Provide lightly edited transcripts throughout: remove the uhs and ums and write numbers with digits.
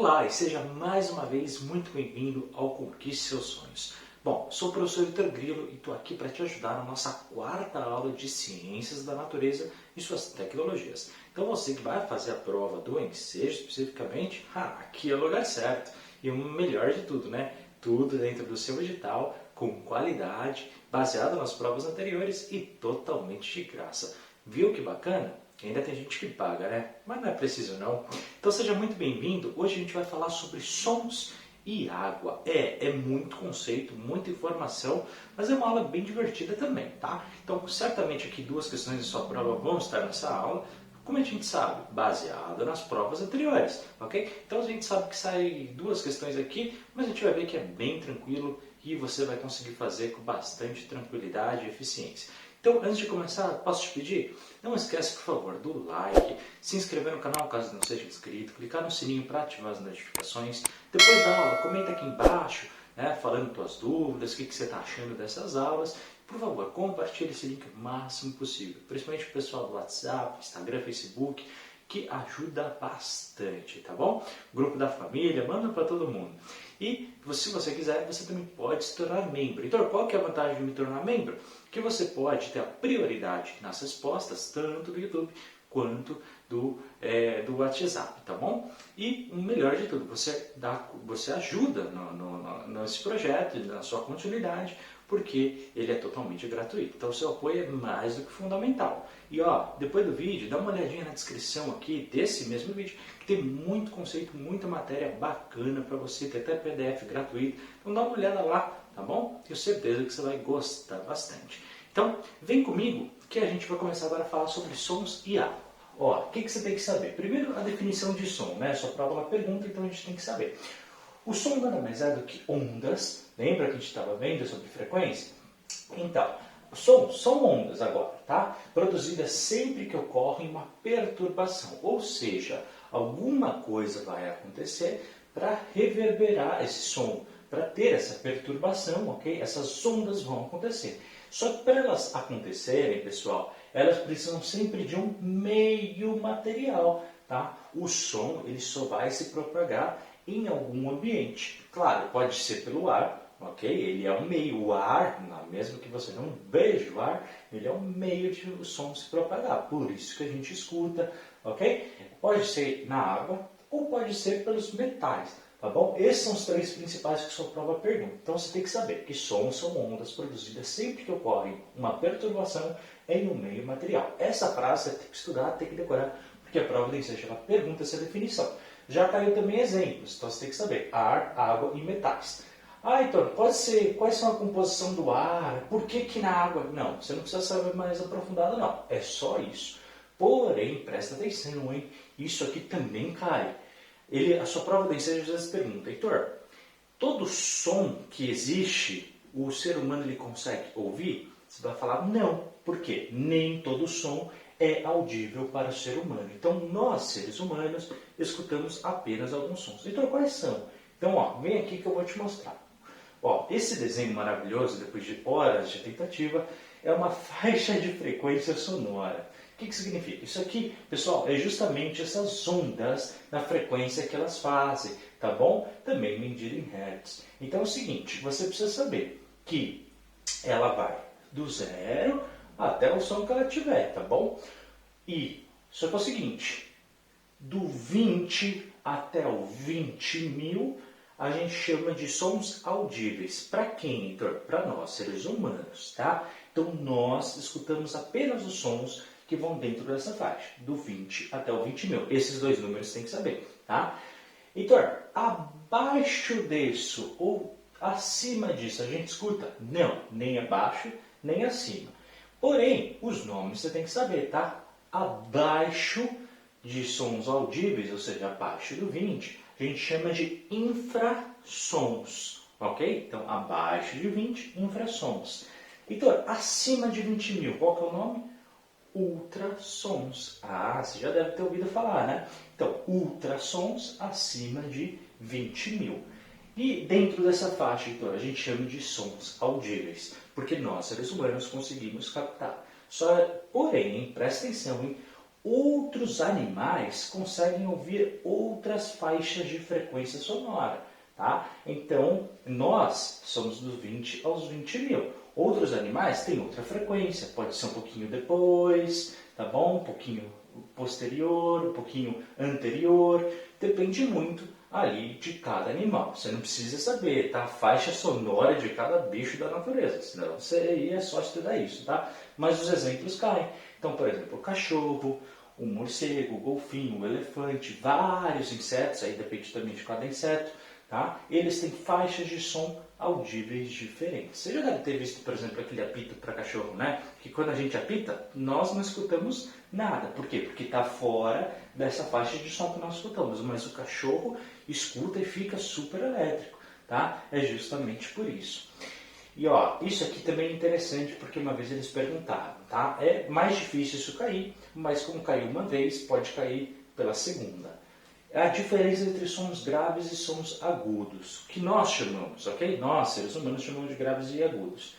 Olá e seja mais uma vez muito bem-vindo ao Conquiste Seus Sonhos. Bom, sou o professor Vitor Grilo e estou aqui para te ajudar na nossa quarta aula de Ciências da Natureza e suas tecnologias. Então você que vai fazer a prova do Ensejo especificamente, aqui é o lugar certo. E o melhor de tudo, né? Tudo dentro do seu edital, com qualidade, baseado nas provas anteriores e totalmente de graça. Viu que bacana? Ainda tem gente que paga, né? Mas não é preciso não. Então seja muito bem-vindo. Hoje a gente vai falar sobre sons e água. É muito conceito, muita informação, mas é uma aula bem divertida também, tá? Então certamente aqui duas questões de sua prova vão estar nessa aula. Como a gente sabe? Baseado nas provas anteriores, ok? Então a gente sabe que sai duas questões aqui, mas a gente vai ver que é bem tranquilo e você vai conseguir fazer com bastante tranquilidade e eficiência. Então, antes de começar, posso te pedir? Não esquece, por favor, do like, se inscrever no canal caso não seja inscrito, clicar no sininho para ativar as notificações. Depois da aula, comenta aqui embaixo, né, falando tuas dúvidas, o que você está achando dessas aulas. Por favor, compartilhe esse link o máximo possível, principalmente o pessoal do WhatsApp, Instagram, Facebook, que ajuda bastante, tá bom? Grupo da família, manda para todo mundo. E se você quiser, você também pode se tornar membro. Então, qual que é a vantagem de me tornar membro? Que você pode ter a prioridade nas respostas, tanto do YouTube quanto do WhatsApp, tá bom? E o melhor de tudo, você ajuda nesse projeto, na sua continuidade, porque ele é totalmente gratuito. Então o seu apoio é mais do que fundamental. E depois do vídeo, dá uma olhadinha na descrição aqui desse mesmo vídeo, que tem muito conceito, muita matéria bacana para você, tem até PDF gratuito. Então dá uma olhada lá, tá bom? Tenho certeza que você vai gostar bastante. Então, vem comigo que a gente vai começar agora a falar sobre sons e água. O que você tem que saber? Primeiro, a definição de som, né? Sua prova ela pergunta, então a gente tem que saber. O som nada mais é do que ondas. Lembra que a gente estava vendo sobre frequência? Então, o som são ondas agora, tá? Produzidas sempre que ocorre uma perturbação. Ou seja, alguma coisa vai acontecer para reverberar esse som, para ter essa perturbação, ok? Essas ondas vão acontecer. Só que para elas acontecerem, pessoal, elas precisam sempre de um meio material, tá? O som ele só vai se propagar em algum ambiente. Claro, pode ser pelo ar, ok? Ele é um meio. O ar, mesmo que você não veja o ar, ele é um meio de o som se propagar. Por isso que a gente escuta, ok? Pode ser na água ou pode ser pelos metais, tá bom? Esses são os três principais que sua prova pergunta. Então você tem que saber que sons são ondas produzidas sempre que ocorre uma perturbação em um meio material. Essa frase você tem que estudar, tem que decorar, porque a prova do Ensejo ela pergunta essa definição. Já caiu também exemplos, então você tem que saber ar, água e metais. Então, quais são a composição do ar? Por que na água? Não, você não precisa saber mais aprofundado não, é só isso. Porém, presta atenção, hein? Isso aqui também cai. A sua prova do Ensejo às vezes pergunta, Heitor, todo som que existe, o ser humano ele consegue ouvir? Você vai falar não, por quê? Nem todo som é audível para o ser humano. Então, nós, seres humanos, escutamos apenas alguns sons. Então, quais são? Então, vem aqui que eu vou te mostrar. Esse desenho maravilhoso, depois de horas de tentativa, é uma faixa de frequência sonora. O que significa? Isso aqui, pessoal, é justamente essas ondas na frequência que elas fazem, tá bom? Também medido em hertz. Então, é o seguinte, você precisa saber que ela vai do 0 até o som que ela tiver, tá bom? E só que é o seguinte, do 20 até o 20.000, a gente chama de sons audíveis. Para quem, Heitor? Para nós, seres humanos, tá? Então, nós escutamos apenas os sons que vão dentro dessa faixa, do 20 até o 20.000. Esses dois números você tem que saber, tá? Heitor, abaixo disso ou acima disso, a gente escuta? Não, nem abaixo, nem acima. Porém, os nomes você tem que saber, tá? Abaixo de sons audíveis, ou seja, abaixo do 20, a gente chama de infrassons, ok? Então, abaixo de 20, infrassons. Então, acima de 20.000, qual que é o nome? Ultrassons. Você já deve ter ouvido falar, né? Então, ultrassons acima de 20.000. E dentro dessa faixa, então, a gente chama de sons audíveis, porque nós, seres humanos, conseguimos captar. Porém, presta atenção, hein? outros animais conseguem ouvir outras faixas de frequência sonora. Tá? Então, nós somos dos 20 aos 20 mil. Outros animais têm outra frequência, pode ser um pouquinho depois, tá bom? Um pouquinho posterior, um pouquinho anterior, depende muito ali de cada animal. Você não precisa saber, tá? A faixa sonora de cada bicho da natureza, senão você ia só estudar isso, tá? Mas os exemplos caem. Então, por exemplo, o cachorro, o morcego, o golfinho, o elefante, vários insetos, aí depende também de cada inseto, tá? Eles têm faixas de som audíveis diferentes. Você já deve ter visto, por exemplo, aquele apito para cachorro, né? Que quando a gente apita, nós não escutamos nada. Por quê? Porque está fora dessa faixa de som que nós escutamos. Mas o cachorro escuta e fica super elétrico, tá? É justamente por isso. E ó, isso aqui também é interessante porque uma vez eles perguntaram, tá? É mais difícil isso cair, mas como caiu uma vez, pode cair pela segunda. A diferença entre sons graves e sons agudos, que nós chamamos, ok? Nós, seres humanos, chamamos de graves e agudos.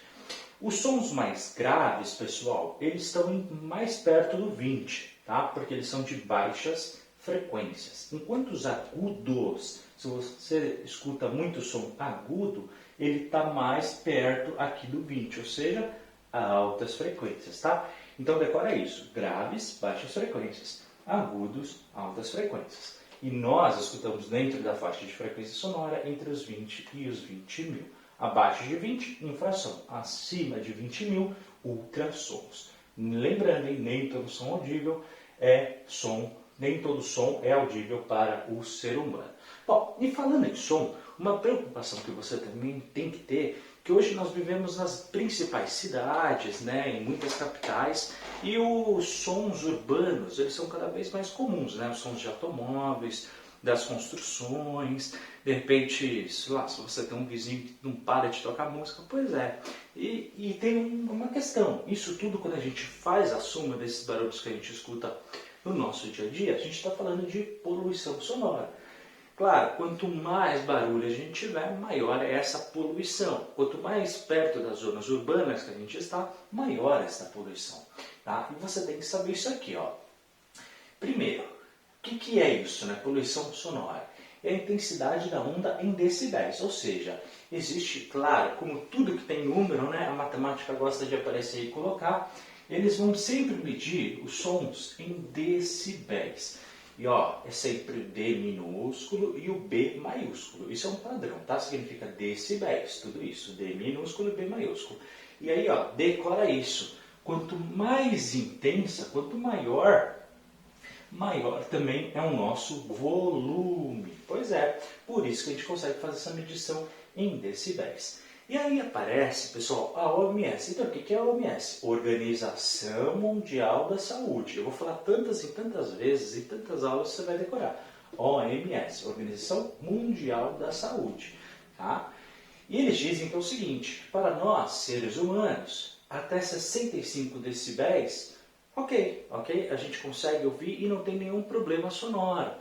Os sons mais graves, pessoal, eles estão mais perto do 20, tá? Porque eles são de baixas frequências. Enquanto os agudos, se você escuta muito som agudo, ele está mais perto aqui do 20, ou seja, altas frequências, tá? Então decora isso, graves, baixas frequências, agudos, altas frequências. E nós escutamos dentro da faixa de frequência sonora entre os 20 e os 20 mil. Abaixo de 20, infração. Acima de 20 mil, ultrassons. Lembrando, nem todo som audível é som, nem todo som é audível para o ser humano. Bom, e falando em som, uma preocupação que você também tem que ter, que hoje nós vivemos nas principais cidades, né, em muitas capitais, e os sons urbanos, eles são cada vez mais comuns, né, os sons de automóveis, das construções, de repente, sei lá, se você tem um vizinho que não para de tocar música, pois é. E tem uma questão, isso tudo quando a gente faz a soma desses barulhos que a gente escuta no nosso dia a dia, a gente está falando de poluição sonora. Claro, quanto mais barulho a gente tiver, maior é essa poluição. Quanto mais perto das zonas urbanas que a gente está, maior é essa poluição. Tá? E você tem que saber isso aqui. Ó. Primeiro, o que é isso, né? Poluição sonora? É a intensidade da onda em decibéis. Ou seja, existe, claro, como tudo que tem número, né? A matemática gosta de aparecer e colocar, eles vão sempre medir os sons em decibéis. E ó, é sempre o D minúsculo e o B maiúsculo. Isso é um padrão, tá? Significa decibéis, tudo isso. D minúsculo e B maiúsculo. E aí, ó, decora isso. Quanto mais intensa, quanto maior também é o nosso volume. Pois é, por isso que a gente consegue fazer essa medição em decibéis. E aí aparece, pessoal, a OMS. Então, o que é a OMS? Organização Mundial da Saúde. Eu vou falar tantas e tantas vezes, e tantas aulas você vai decorar. OMS, Organização Mundial da Saúde. Tá? E eles dizem que é o seguinte, para nós, seres humanos, até 65 decibéis, ok, a gente consegue ouvir e não tem nenhum problema sonoro.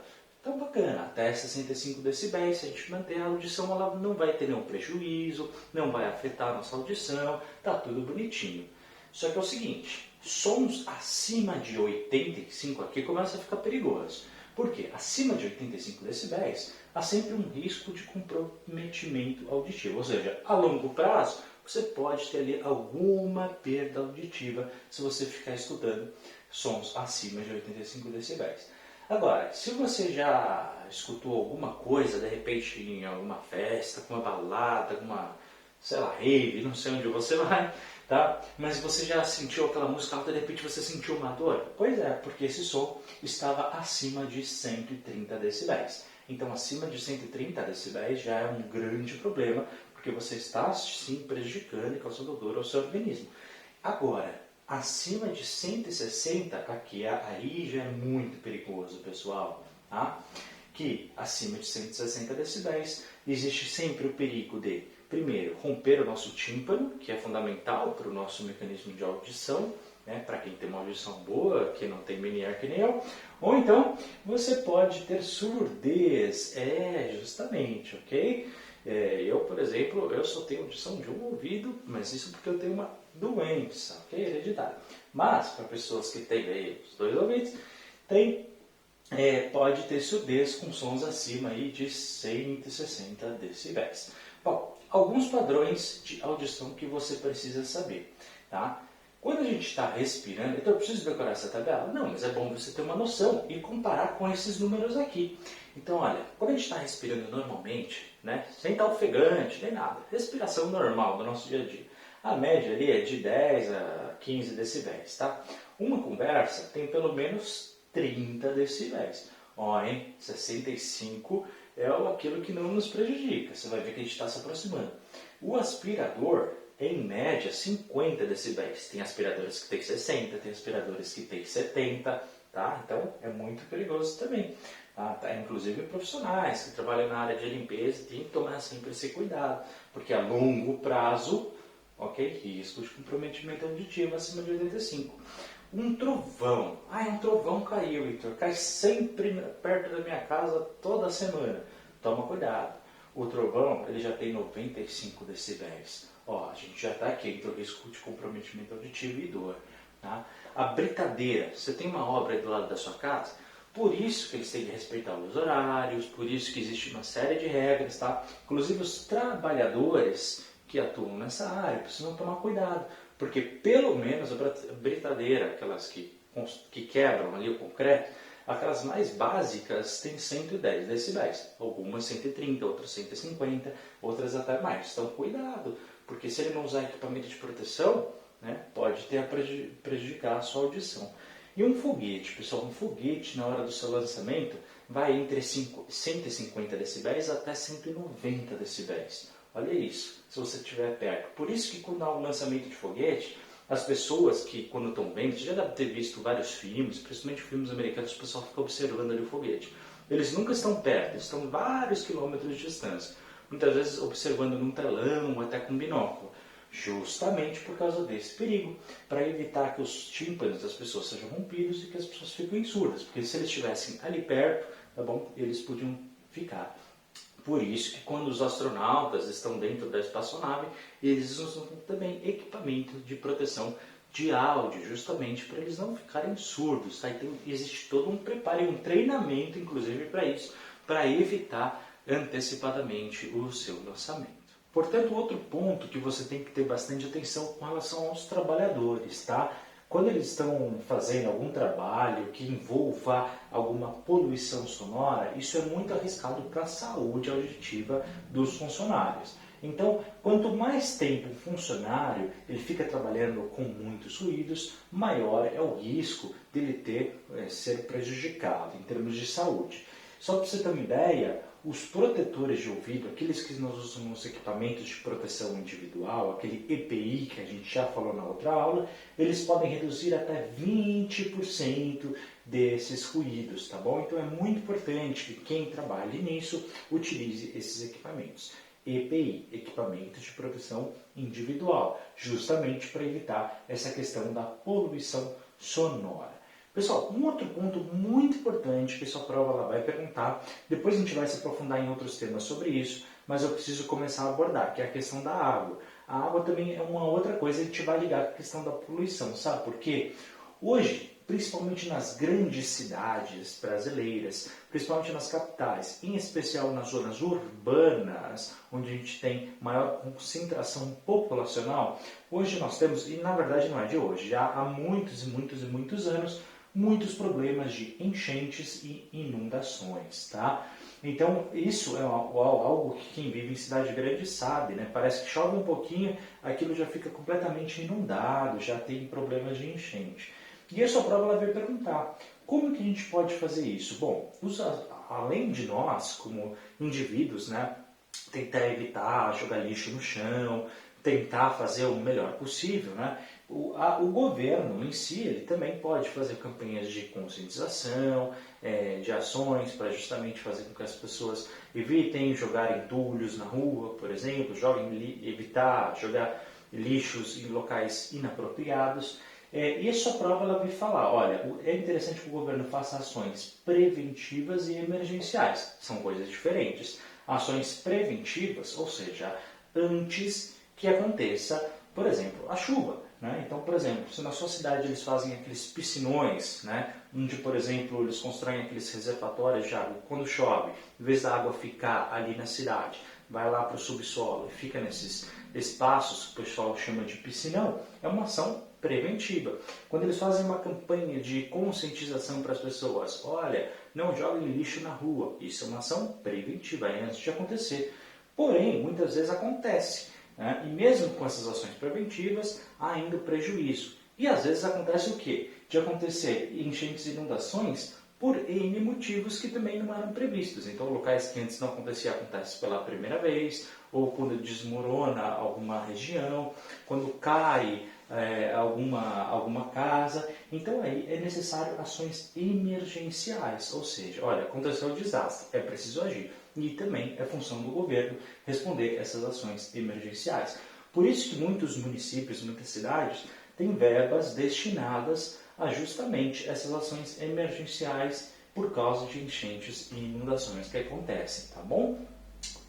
Então, bacana, até 65 decibéis, se a gente manter a audição, ela não vai ter nenhum prejuízo, não vai afetar a nossa audição, tá tudo bonitinho. Só que é o seguinte, sons acima de 85 aqui começa a ficar perigoso. Por quê? Acima de 85 decibéis, há sempre um risco de comprometimento auditivo. Ou seja, a longo prazo, você pode ter ali alguma perda auditiva se você ficar escutando sons acima de 85 decibéis. Agora, se você já escutou alguma coisa, de repente em alguma festa, uma balada, alguma, sei lá, rave, não sei onde você vai, tá? Mas você já sentiu aquela música alta, de repente você sentiu uma dor? Pois é, porque esse som estava acima de 130 decibéis. Então, acima de 130 decibéis já é um grande problema, porque você está, sim, prejudicando e causando dor ao seu organismo. Agora, acima de 160, aqui, aí já é muito perigoso, pessoal. Tá? Que acima de 160 decibéis existe sempre o perigo de, primeiro, romper o nosso tímpano, que é fundamental para o nosso mecanismo de audição, né? Para quem tem uma audição boa, quem não tem Meniere que nem eu. Ou então, você pode ter surdez, justamente, ok? Eu, por exemplo, eu só tenho audição de um ouvido, mas isso porque eu tenho uma doença, ok? Hereditária. Mas, para pessoas que têm aí os dois ouvidos, pode ter surdez com sons acima aí de 160 decibéis. Bom, alguns padrões de audição que você precisa saber, tá? Quando a gente está respirando, então eu preciso decorar essa tabela? Não, mas é bom você ter uma noção e comparar com esses números aqui. Então, olha, quando a gente está respirando normalmente, né, sem estar ofegante, nem nada, respiração normal do nosso dia a dia, a média ali é de 10 a 15 decibéis, tá? Uma conversa tem pelo menos 30 decibéis. Ó, hein? 65 é aquilo que não nos prejudica. Você vai ver que a gente está se aproximando. O aspirador, em média, 50 decibéis. Tem aspiradores que tem 60, tem aspiradores que tem 70, tá? Então, é muito perigoso também. Tá? Inclusive profissionais que trabalham na área de limpeza têm que tomar sempre esse cuidado, porque a longo prazo, ok? Risco de comprometimento auditivo acima de 85. Um trovão. Um trovão caiu, Heitor. Cai sempre perto da minha casa toda semana. Toma cuidado. O trovão, ele já tem 95 decibéis. Ó, a gente já está aqui entre o risco de comprometimento auditivo e dor. Tá? A britadeira. Você tem uma obra aí do lado da sua casa? Por isso que eles têm que respeitar os horários, por isso que existe uma série de regras, tá? Inclusive os trabalhadores que atuam nessa área precisam tomar cuidado, porque pelo menos a britadeira, aquelas que quebram ali o concreto, aquelas mais básicas têm 110 decibéis, algumas 130, outras 150, outras até mais. Então cuidado, porque se ele não usar equipamento de proteção, né, pode ter a prejudicar a sua audição. E um foguete, pessoal, um foguete na hora do seu lançamento vai entre 150 decibéis até 190 decibéis. Olha isso, se você estiver perto. Por isso que quando há um lançamento de foguete, as pessoas que quando estão vendo, você já deve ter visto vários filmes, principalmente filmes americanos, o pessoal fica observando ali o foguete. Eles nunca estão perto, eles estão vários quilômetros de distância. Muitas vezes observando num telão ou até com binóculo. Justamente por causa desse perigo, para evitar que os tímpanos das pessoas sejam rompidos e que as pessoas fiquem surdas, porque se eles estivessem ali perto, tá bom, eles podiam ficar. Por isso que quando os astronautas estão dentro da espaçonave, eles usam também equipamento de proteção de áudio, justamente para eles não ficarem surdos. Tá? Então existe todo um preparo e um treinamento, inclusive, para isso, para evitar antecipadamente o seu lançamento. Portanto, outro ponto que você tem que ter bastante atenção com relação aos trabalhadores, tá? Quando eles estão fazendo algum trabalho que envolva alguma poluição sonora, isso é muito arriscado para a saúde auditiva dos funcionários. Então, quanto mais tempo o funcionário ele fica trabalhando com muitos ruídos, maior é o risco dele ser prejudicado em termos de saúde. Só para você ter uma ideia, os protetores de ouvido, aqueles que nós usamos nos equipamentos de proteção individual, aquele EPI que a gente já falou na outra aula, eles podem reduzir até 20% desses ruídos, tá bom? Então é muito importante que quem trabalhe nisso utilize esses equipamentos. EPI, equipamento de proteção individual, justamente para evitar essa questão da poluição sonora. Pessoal, um outro ponto muito importante que sua prova ela vai perguntar, depois a gente vai se aprofundar em outros temas sobre isso, mas eu preciso começar a abordar, que é a questão da água. A água também é uma outra coisa que a gente vai ligar com a questão da poluição, sabe por quê? Hoje, principalmente nas grandes cidades brasileiras, principalmente nas capitais, em especial nas zonas urbanas, onde a gente tem maior concentração populacional, hoje nós temos, e na verdade não é de hoje, já há muitos e muitos e muitos anos, muitos problemas de enchentes e inundações, tá? Então, isso é algo que quem vive em cidade grande sabe, né? Parece que chove um pouquinho, aquilo já fica completamente inundado, já tem problemas de enchente. E a sua prova ela vai perguntar, como que a gente pode fazer isso? Bom, além de nós, como indivíduos, né, tentar evitar jogar lixo no chão, tentar fazer o melhor possível, né? O governo em si ele também pode fazer campanhas de conscientização, de ações para justamente fazer com que as pessoas evitem jogar entulhos na rua, por exemplo, evitar jogar lixos em locais inapropriados. E a sua prova ela vai falar, olha, é interessante que o governo faça ações preventivas e emergenciais, são coisas diferentes. Ações preventivas, ou seja, antes que aconteça, por exemplo, a chuva. Né? Então, por exemplo, se na sua cidade eles fazem aqueles piscinões, né, onde, por exemplo, eles constroem aqueles reservatórios de água. Quando chove, em vez da água ficar ali na cidade, vai lá para o subsolo e fica nesses espaços que o pessoal chama de piscinão, é uma ação preventiva. Quando eles fazem uma campanha de conscientização para as pessoas, olha, não joguem lixo na rua, isso é uma ação preventiva, é antes de acontecer. Porém, muitas vezes acontece, né? E mesmo com essas ações preventivas, há ainda o prejuízo. E às vezes acontece o quê? De acontecer enchentes e inundações por N motivos que também não eram previstos. Então, locais que antes não acontecia, acontece pela primeira vez, ou quando desmorona alguma região, quando cai alguma casa. Então, aí é necessário ações emergenciais, ou seja, olha, aconteceu um desastre, é preciso agir. E também é função do governo responder essas ações emergenciais. Por isso que muitos municípios, muitas cidades, têm verbas destinadas a justamente essas ações emergenciais por causa de enchentes e inundações que acontecem, tá bom?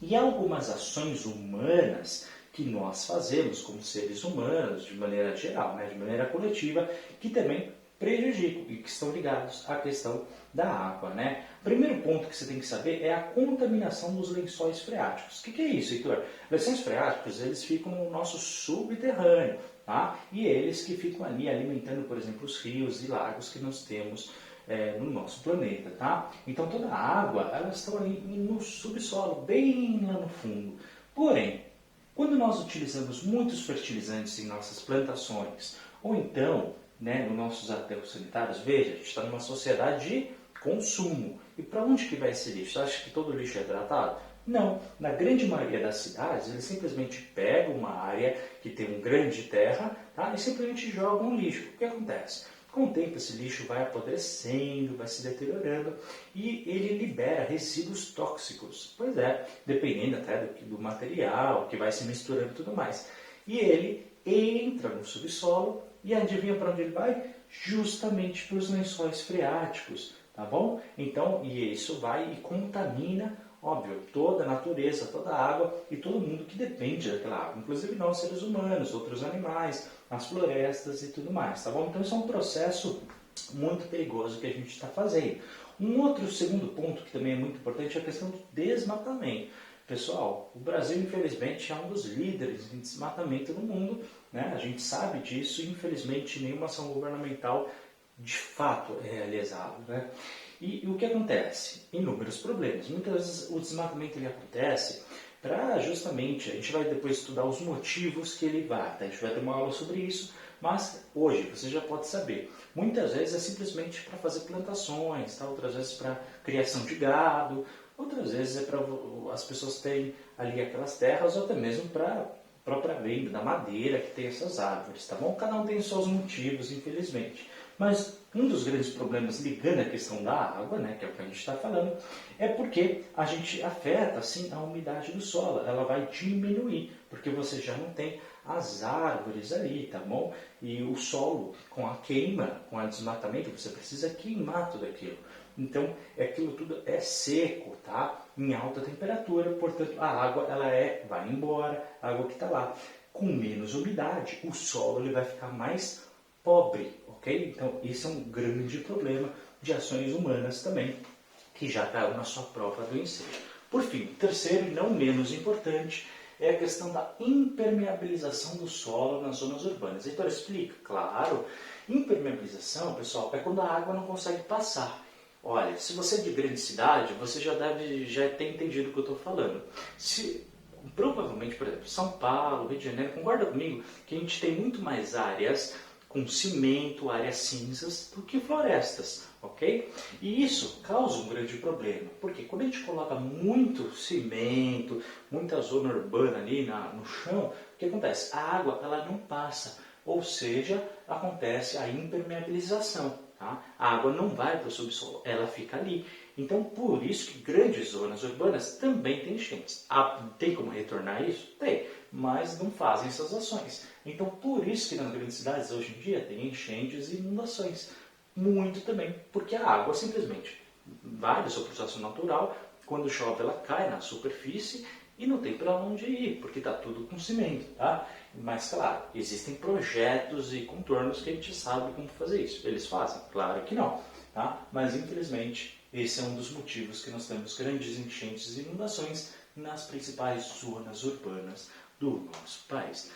E há algumas ações humanas que nós fazemos como seres humanos, de maneira geral, né, de maneira coletiva, que também prejudicam e que estão ligados à questão da água, né? O primeiro ponto que você tem que saber é a contaminação dos lençóis freáticos. O que é isso, Heitor? Lençóis freáticos, eles ficam no nosso subterrâneo, tá? E eles que ficam ali alimentando, por exemplo, os rios e lagos que nós temos no nosso planeta, tá? Então toda a água, elas estão ali no subsolo, bem lá no fundo. Porém, quando nós utilizamos muitos fertilizantes em nossas plantações, ou então, né, nos nossos aterros sanitários, veja, a gente está numa sociedade de consumo. E para onde que vai esse lixo? Você acha que todo lixo é tratado? Não. Na grande maioria das cidades, eles simplesmente pegam uma área que tem um grande terra, tá, e simplesmente jogam o lixo. O que acontece? Com o tempo, esse lixo vai apodrecendo, vai se deteriorando e ele libera resíduos tóxicos. Pois é, dependendo até do material que vai se misturando e tudo mais. E ele entra no subsolo e adivinha para onde ele vai? Justamente para os lençóis freáticos, tá bom? Então, e isso vai e contamina, óbvio, toda a natureza, toda a água e todo mundo que depende daquela água, inclusive nós seres humanos, outros animais, as florestas e tudo mais, tá bom? Então isso é um processo muito perigoso que a gente está fazendo. Um outro segundo ponto que também é muito importante é a questão do desmatamento. Pessoal, o Brasil infelizmente é um dos líderes em desmatamento no mundo, né? A gente sabe disso e infelizmente nenhuma ação governamental de fato é realizada, né? E o que acontece? Inúmeros problemas. Muitas vezes o desmatamento ele acontece para justamente, a gente vai depois estudar os motivos que ele vai, tá? A gente vai ter uma aula sobre isso, mas hoje você já pode saber. Muitas vezes é simplesmente para fazer plantações, tá? Outras vezes para criação de gado, outras vezes é para as pessoas terem ali aquelas terras, ou até mesmo para própria venda da madeira que tem essas árvores, tá bom? Cada um tem seus motivos, infelizmente. Mas um dos grandes problemas ligando a questão da água, né, que é o que a gente está falando, é porque a gente afeta assim a umidade do solo. Ela vai diminuir, porque você já não tem as árvores ali, tá bom? E o solo, com a queima, com o desmatamento, você precisa queimar tudo aquilo. Então, aquilo tudo é seco, tá? Em alta temperatura, portanto, a água vai embora, a água que está lá. Com menos umidade, o solo ele vai ficar mais pobre, ok? Então, esse é um grande problema de ações humanas também, que já caiu na sua prova do incêndio. Por fim, terceiro e não menos importante, é a questão da impermeabilização do solo nas zonas urbanas. Heitor, explica? Claro, impermeabilização, pessoal, é quando a água não consegue passar. Olha, se você é de grande cidade, você já deve ter entendido o que eu estou falando. Provavelmente, por exemplo, São Paulo, Rio de Janeiro, concorda comigo que a gente tem muito mais áreas com cimento, áreas cinzas, do que florestas, ok? E isso causa um grande problema, porque quando a gente coloca muito cimento, muita zona urbana ali no chão, o que acontece? A água ela não passa, ou seja, acontece a impermeabilização. Tá? A água não vai para o subsolo, ela fica ali. Então, por isso que grandes zonas urbanas também têm enchentes. Tem como retornar isso? Tem, mas não fazem essas ações. Então, por isso que nas grandes cidades hoje em dia tem enchentes e inundações. Muito também, porque a água simplesmente vai do seu processo natural, quando chove ela cai na superfície e não tem para onde ir, porque está tudo com cimento, tá? Mas, claro, existem projetos e contornos que a gente sabe como fazer isso. Eles fazem? Claro que não. tá? Mas infelizmente esse é um dos motivos que nós temos grandes enchentes e inundações nas principais zonas urbanas do nosso país.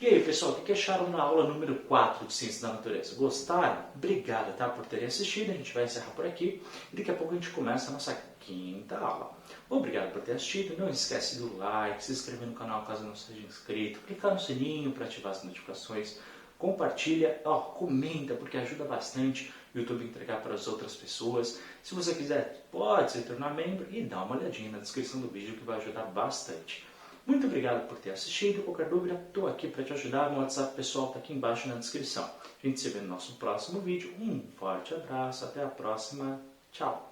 E aí, pessoal, o que acharam da aula número 4 de Ciências da Natureza? Gostaram? Obrigado, tá, por terem assistido. A gente vai encerrar por aqui e daqui a pouco a gente começa a nossa 5ª aula. Obrigado por ter assistido. Não esquece do like, se inscrever no canal caso não seja inscrito, clicar no sininho para ativar as notificações, compartilha, comenta, porque ajuda bastante o YouTube a entregar para as outras pessoas. Se você quiser, pode se tornar membro e dá uma olhadinha na descrição do vídeo que vai ajudar bastante. Muito obrigado por ter assistido. Qualquer dúvida, estou aqui para te ajudar. Meu WhatsApp pessoal está aqui embaixo na descrição. A gente se vê no nosso próximo vídeo. Um forte abraço, até a próxima. Tchau!